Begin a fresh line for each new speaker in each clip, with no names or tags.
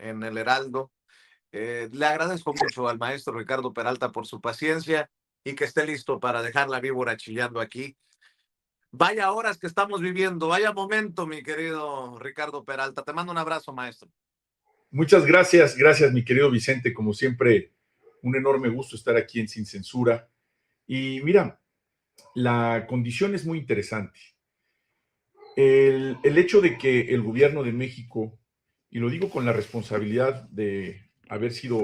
en el Heraldo. Le agradezco mucho al maestro Ricardo Peralta por su paciencia y que esté listo para dejar la víbora chillando aquí. Vaya horas que estamos viviendo, vaya momento, mi querido Ricardo Peralta. Te mando un abrazo, maestro.
Muchas gracias, gracias mi querido Vicente, como siempre, un enorme gusto estar aquí en Sin Censura. Y mira, la condición es muy interesante. El hecho de que el gobierno de México, y lo digo con la responsabilidad de haber sido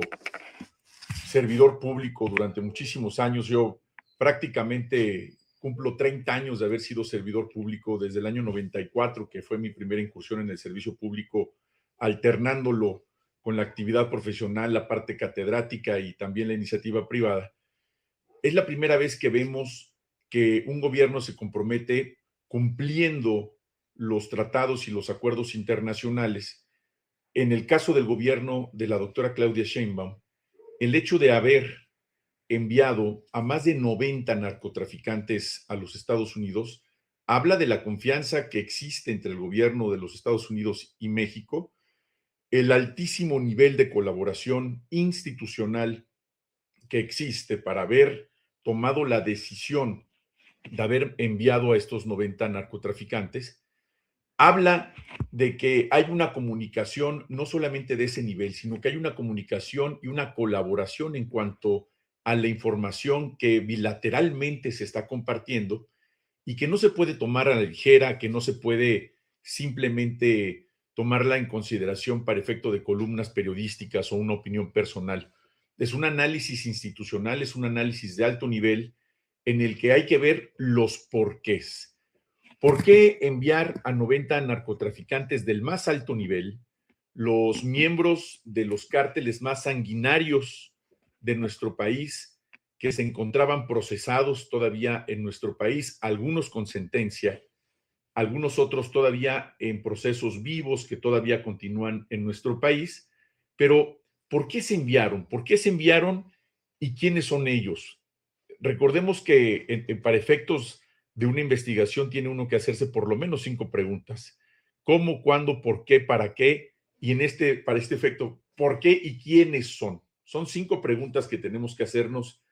servidor público durante muchísimos años, yo prácticamente cumplo 30 años de haber sido servidor público desde el año 94, que fue mi primera incursión en el servicio público, alternándolo con la actividad profesional, la parte catedrática y también la iniciativa privada. Es la primera vez que vemos que un gobierno se compromete cumpliendo los tratados y los acuerdos internacionales. En el caso del gobierno de la doctora Claudia Sheinbaum, el hecho de haber enviado a más de 90 narcotraficantes a los Estados Unidos habla de la confianza que existe entre el gobierno de los Estados Unidos y México, el altísimo nivel de colaboración institucional que existe para haber tomado la decisión de haber enviado a estos 90 narcotraficantes, habla de que hay una comunicación no solamente de ese nivel, sino que hay una comunicación y una colaboración en cuanto a la información que bilateralmente se está compartiendo y que no se puede tomar a la ligera, que no se puede simplemente tomarla en consideración para efecto de columnas periodísticas o una opinión personal. Es un análisis institucional, es un análisis de alto nivel en el que hay que ver los porqués. ¿Por qué enviar a 90 narcotraficantes del más alto nivel, los miembros de los cárteles más sanguinarios de nuestro país, que se encontraban procesados todavía en nuestro país, algunos con sentencia, algunos otros todavía en procesos vivos que todavía continúan en nuestro país? Pero, ¿por qué se enviaron? ¿Por qué se enviaron y quiénes son ellos? Recordemos que para efectos de una investigación tiene uno que hacerse por lo menos 5 preguntas. ¿Cómo, cuándo, por qué, para qué? Y para este efecto, ¿por qué y quiénes son? Son 5 preguntas que tenemos que hacernos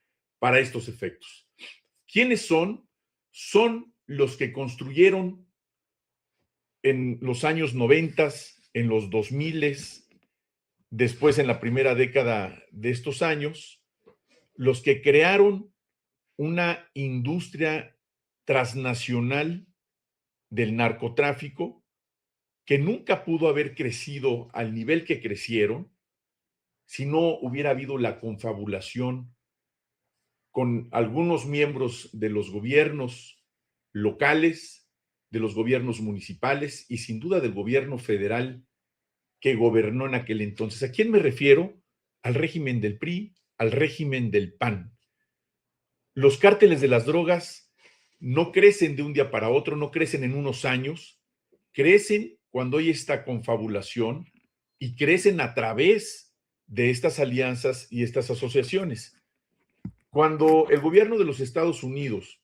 para estos efectos. ¿Quiénes son? Son los que construyeron en los años 90, en los 2000, después en la primera década de estos años, los que crearon una industria transnacional del narcotráfico que nunca pudo haber crecido al nivel que crecieron si no hubiera habido la confabulación con algunos miembros de los gobiernos locales, de los gobiernos municipales y sin duda del gobierno federal que gobernó en aquel entonces. ¿A quién me refiero? Al régimen del PRI, al régimen del PAN. Los cárteles de las drogas no crecen de un día para otro, no crecen en unos años, crecen cuando hay esta confabulación y crecen a través de estas alianzas y estas asociaciones. Cuando el gobierno de los Estados Unidos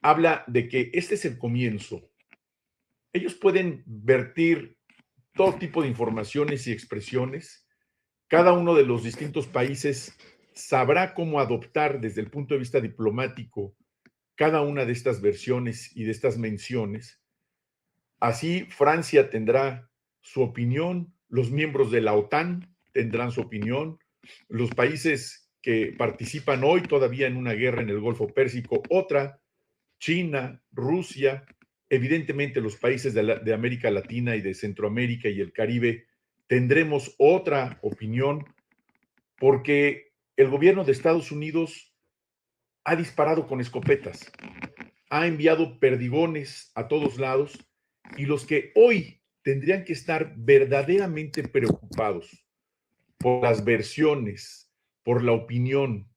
habla de que este es el comienzo, ellos pueden vertir todo tipo de informaciones y expresiones. Cada uno de los distintos países sabrá cómo adoptar desde el punto de vista diplomático cada una de estas versiones y de estas menciones. Así, Francia tendrá su opinión, los miembros de la OTAN tendrán su opinión, los países que participan hoy todavía en una guerra en el Golfo Pérsico, otra, China, Rusia, evidentemente los países de América Latina y de Centroamérica y el Caribe, tendremos otra opinión porque el gobierno de Estados Unidos ha disparado con escopetas, ha enviado perdigones a todos lados y los que hoy tendrían que estar verdaderamente preocupados por las versiones, por la opinión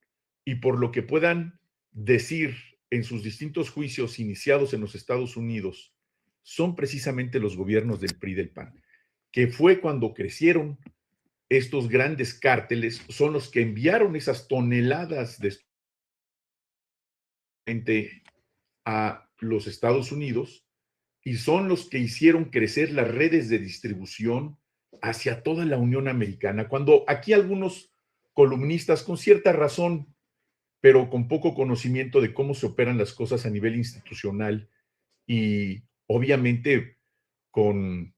y por lo que puedan decir en sus distintos juicios iniciados en los Estados Unidos, son precisamente los gobiernos del PRI y del PAN, que fue cuando crecieron estos grandes cárteles, son los que enviaron esas toneladas de gente a los Estados Unidos y son los que hicieron crecer las redes de distribución hacia toda la Unión Americana, cuando aquí algunos columnistas, con cierta razón, pero con poco conocimiento de cómo se operan las cosas a nivel institucional y obviamente con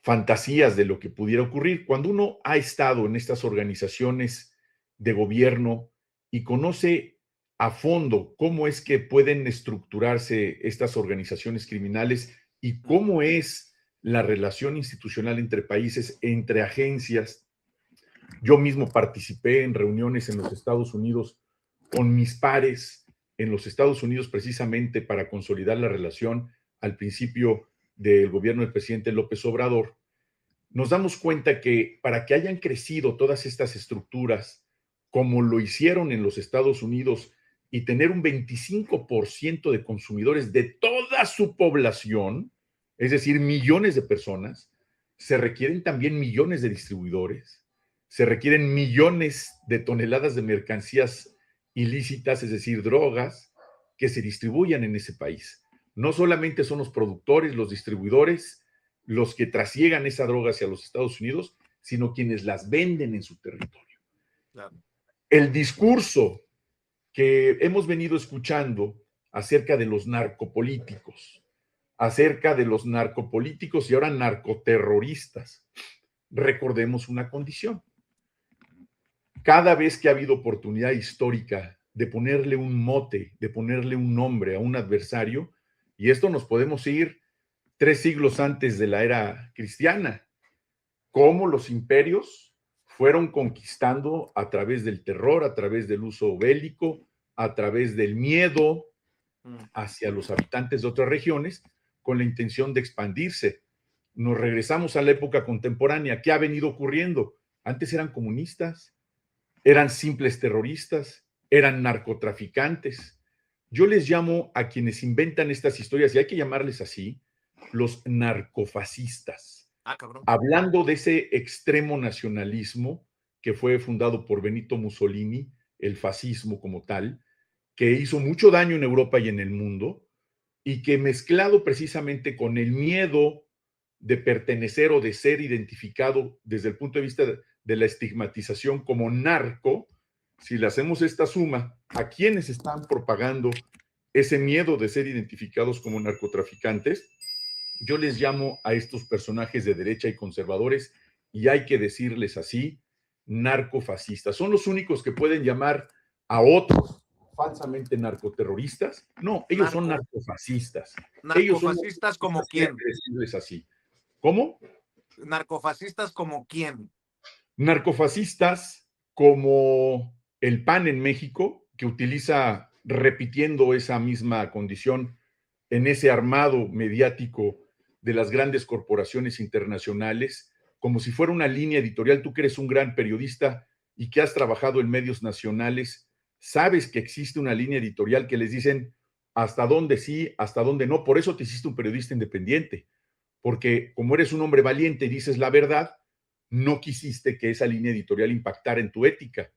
fantasías de lo que pudiera ocurrir. Cuando uno ha estado en estas organizaciones de gobierno y conoce a fondo cómo es que pueden estructurarse estas organizaciones criminales y cómo es la relación institucional entre países, entre agencias. Yo mismo participé en reuniones en los Estados Unidos con mis pares en los Estados Unidos precisamente para consolidar la relación al principio del gobierno del presidente López Obrador. Nos damos cuenta que para que hayan crecido todas estas estructuras como lo hicieron en los Estados Unidos y tener un 25% de consumidores de toda su población, es decir, millones de personas, se requieren también millones de distribuidores, se requieren millones de toneladas de mercancías ilícitas, es decir, drogas, que se distribuyan en ese país. No solamente son los productores, los distribuidores, los que trasiegan esa droga hacia los Estados Unidos, sino quienes las venden en su territorio. Claro. El discurso que hemos venido escuchando acerca de los narcopolíticos, y ahora narcoterroristas, recordemos una condición. Cada vez que ha habido oportunidad histórica de ponerle un mote, de ponerle un nombre a un adversario, y esto nos podemos ir 3 siglos antes de la era cristiana, cómo los imperios fueron conquistando a través del terror, a través del uso bélico, a través del miedo hacia los habitantes de otras regiones, con la intención de expandirse. Nos regresamos a la época contemporánea. ¿Qué ha venido ocurriendo? Antes eran comunistas, eran simples terroristas, eran narcotraficantes. Yo les llamo a quienes inventan estas historias, y hay que llamarles así, los narcofascistas. Hablando de ese extremo nacionalismo que fue fundado por Benito Mussolini, el fascismo como tal, que hizo mucho daño en Europa y en el mundo, y que mezclado precisamente con el miedo de pertenecer o de ser identificado desde el punto de vista de la estigmatización como narco, si le hacemos esta suma a quienes están propagando ese miedo de ser identificados como narcotraficantes, yo les llamo a estos personajes de derecha y conservadores, y hay que decirles así, narcofascistas. ¿Son los únicos que pueden llamar a otros falsamente narcoterroristas? No, ellos son narcofascistas.
¿Narcofascistas como quién?
Decirles así. ¿Cómo?
¿Narcofascistas como quién?
Narcofascistas como el PAN en México, que utiliza, repitiendo esa misma condición, en ese armado mediático de las grandes corporaciones internacionales, como si fuera una línea editorial. Tú que eres un gran periodista y que has trabajado en medios nacionales, sabes que existe una línea editorial que les dicen hasta dónde sí, hasta dónde no. Por eso te hiciste un periodista independiente, porque como eres un hombre valiente y dices la verdad, no quisiste que esa línea editorial impactara en tu ética.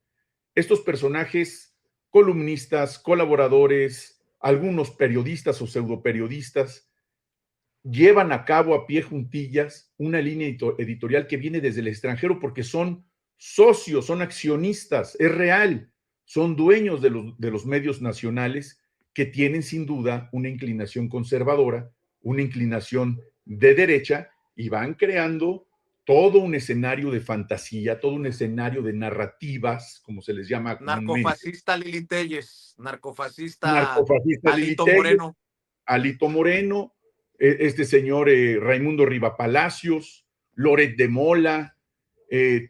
Estos personajes, columnistas, colaboradores, algunos periodistas o pseudoperiodistas, llevan a cabo a pie juntillas una línea editorial que viene desde el extranjero porque son socios, son accionistas, es real, son dueños de los medios nacionales que tienen sin duda una inclinación conservadora, una inclinación de derecha, y van creando todo un escenario de fantasía, todo un escenario de narrativas, como se les llama.
Narcofascista Lili Telles, narcofascista Alito
Telles,
Moreno.
Alito Moreno, este señor Raimundo Rivapalacios, Loret de Mola,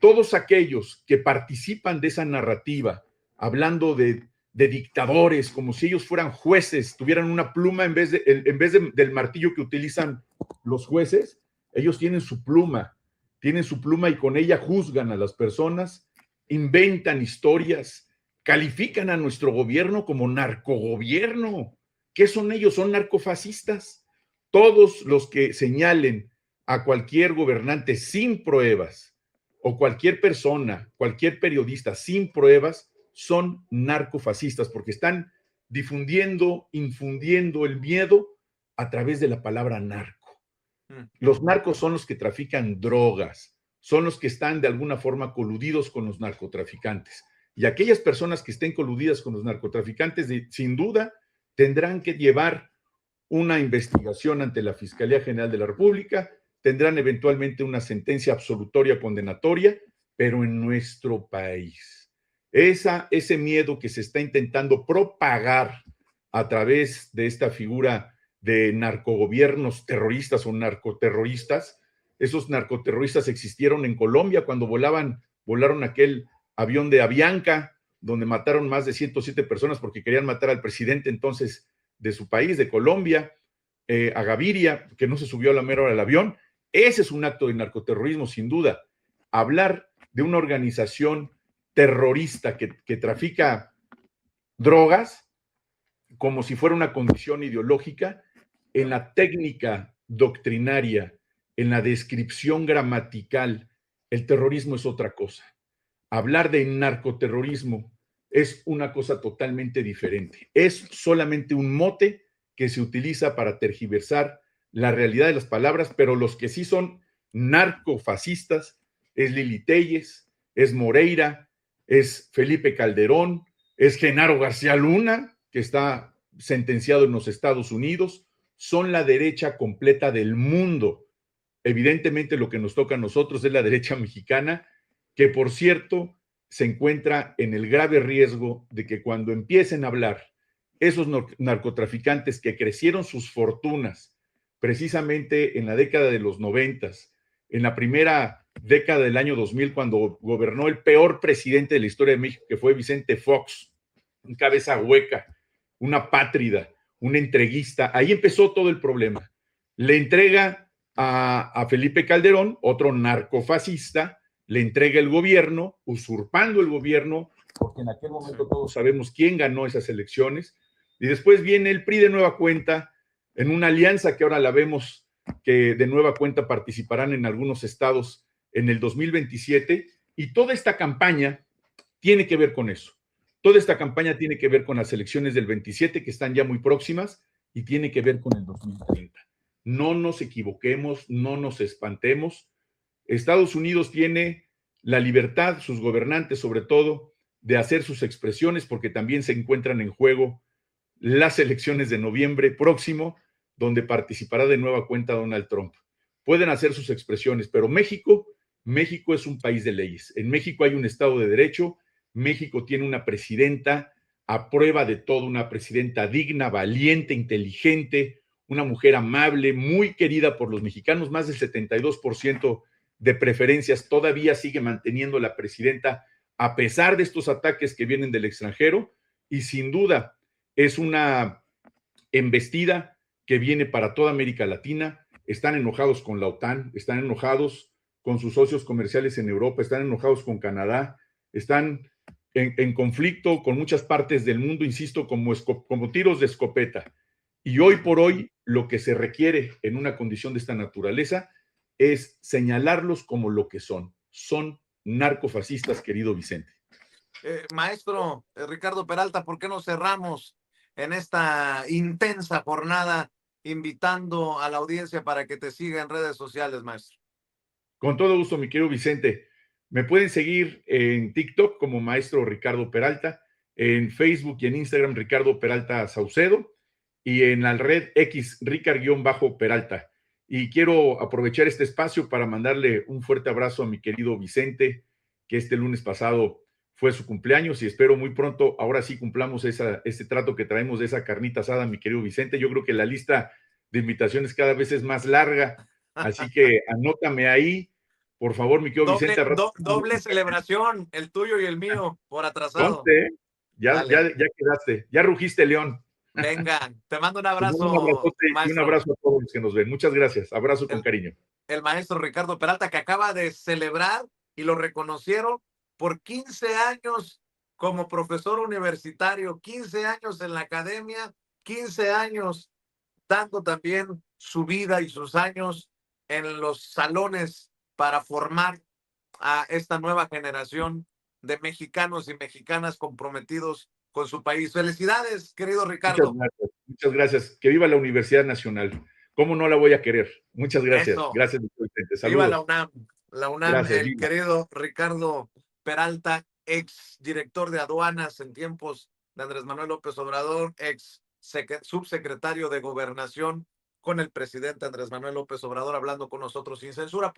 todos aquellos que participan de esa narrativa, hablando de dictadores, como si ellos fueran jueces, tuvieran una pluma en vez del martillo que utilizan los jueces. Ellos tienen su pluma y con ella juzgan a las personas, inventan historias, califican a nuestro gobierno como narcogobierno. ¿Qué son ellos? Son narcofascistas. Todos los que señalen a cualquier gobernante sin pruebas, o cualquier persona, cualquier periodista sin pruebas, son narcofascistas, porque están difundiendo, infundiendo el miedo a través de la palabra narco. Los narcos son los que trafican drogas, son los que están de alguna forma coludidos con los narcotraficantes. Y aquellas personas que estén coludidas con los narcotraficantes, sin duda, tendrán que llevar una investigación ante la Fiscalía General de la República, tendrán eventualmente una sentencia absolutoria condenatoria, pero en nuestro país. Ese miedo que se está intentando propagar a través de esta figura de narcogobiernos terroristas o narcoterroristas, esos narcoterroristas existieron en Colombia cuando volaron aquel avión de Avianca, donde mataron más de 107 personas porque querían matar al presidente entonces de su país, de Colombia, a Gaviria, que no se subió a la mera hora del avión. Ese es un acto de narcoterrorismo, sin duda. Hablar de una organización terrorista que trafica drogas como si fuera una condición ideológica, en la técnica doctrinaria, en la descripción gramatical, el terrorismo es otra cosa. Hablar de narcoterrorismo es una cosa totalmente diferente. Es solamente un mote que se utiliza para tergiversar la realidad de las palabras, pero los que sí son narcofascistas es Lili Téllez, es Moreira, es Felipe Calderón, es Genaro García Luna, que está sentenciado en los Estados Unidos, son la derecha completa del mundo. Evidentemente lo que nos toca a nosotros es la derecha mexicana, que por cierto se encuentra en el grave riesgo de que cuando empiecen a hablar esos narcotraficantes que crecieron sus fortunas precisamente en la década de los 90, en la primera década del año 2000, cuando gobernó el peor presidente de la historia de México, que fue Vicente Fox, un cabeza hueca, una apátrida, un entreguista. Ahí empezó todo el problema. Le entrega a Felipe Calderón, otro narcofascista, le entrega el gobierno, usurpando el gobierno, porque en aquel momento todos sabemos quién ganó esas elecciones, y después viene el PRI de nueva cuenta, en una alianza que ahora la vemos que de nueva cuenta participarán en algunos estados en el 2027, y toda esta campaña tiene que ver con eso. Toda esta campaña tiene que ver con las elecciones del 27, que están ya muy próximas, y tiene que ver con el 2030. No nos equivoquemos, no nos espantemos. Estados Unidos tiene la libertad, sus gobernantes sobre todo, de hacer sus expresiones, porque también se encuentran en juego las elecciones de noviembre próximo, donde participará de nueva cuenta Donald Trump. Pueden hacer sus expresiones, pero México es un país de leyes. En México hay un Estado de Derecho. México tiene una presidenta a prueba de todo, una presidenta digna, valiente, inteligente, una mujer amable, muy querida por los mexicanos, más del 72% de preferencias todavía sigue manteniendo la presidenta a pesar de estos ataques que vienen del extranjero, y sin duda es una embestida que viene para toda América Latina. Están enojados con la OTAN, están enojados con sus socios comerciales en Europa, están enojados con Canadá, están en conflicto con muchas partes del mundo, insisto, como tiros de escopeta. Y hoy por hoy lo que se requiere en una condición de esta naturaleza es señalarlos como lo que son. Son narcofascistas, querido Vicente.
Maestro Ricardo Peralta, ¿por qué no cerramos en esta intensa jornada invitando a la audiencia para que te siga en redes sociales, maestro?
Con todo gusto, mi querido Vicente. Me pueden seguir en TikTok como Maestro Ricardo Peralta, en Facebook y en Instagram Ricardo Peralta Saucedo, y en la red X Ricard-Peralta. Y quiero aprovechar este espacio para mandarle un fuerte abrazo a mi querido Vicente, que este lunes pasado fue su cumpleaños, y espero muy pronto, ahora sí cumplamos este trato que traemos de esa carnita asada, mi querido Vicente. Yo creo que la lista de invitaciones cada vez es más larga, así que anótame ahí, por favor, mi querido Vicente.
Doble celebración, el tuyo y el mío, por atrasado.
Ponte, ya quedaste, ya rugiste, León.
Venga, te mando un abrazo.
Un abrazote y un abrazo a todos los que nos ven. Muchas gracias. Abrazo con cariño.
El maestro Ricardo Peralta, que acaba de celebrar y lo reconocieron por 15 años como profesor universitario, 15 años en la academia, 15 años dando también su vida y sus años en los salones para formar a esta nueva generación de mexicanos y mexicanas comprometidos con su país. Felicidades, querido Ricardo.
Muchas gracias. Que viva la Universidad Nacional. ¿Cómo no la voy a querer? Muchas gracias.
Eso.
Gracias, Vicente. Saludos.
Viva la UNAM. la UNAM,
Gracias,
el
Lina.
querido Ricardo Peralta, ex director de aduanas en tiempos de Andrés Manuel López Obrador, ex subsecretario de Gobernación con el presidente Andrés Manuel López Obrador, hablando con nosotros sin censura.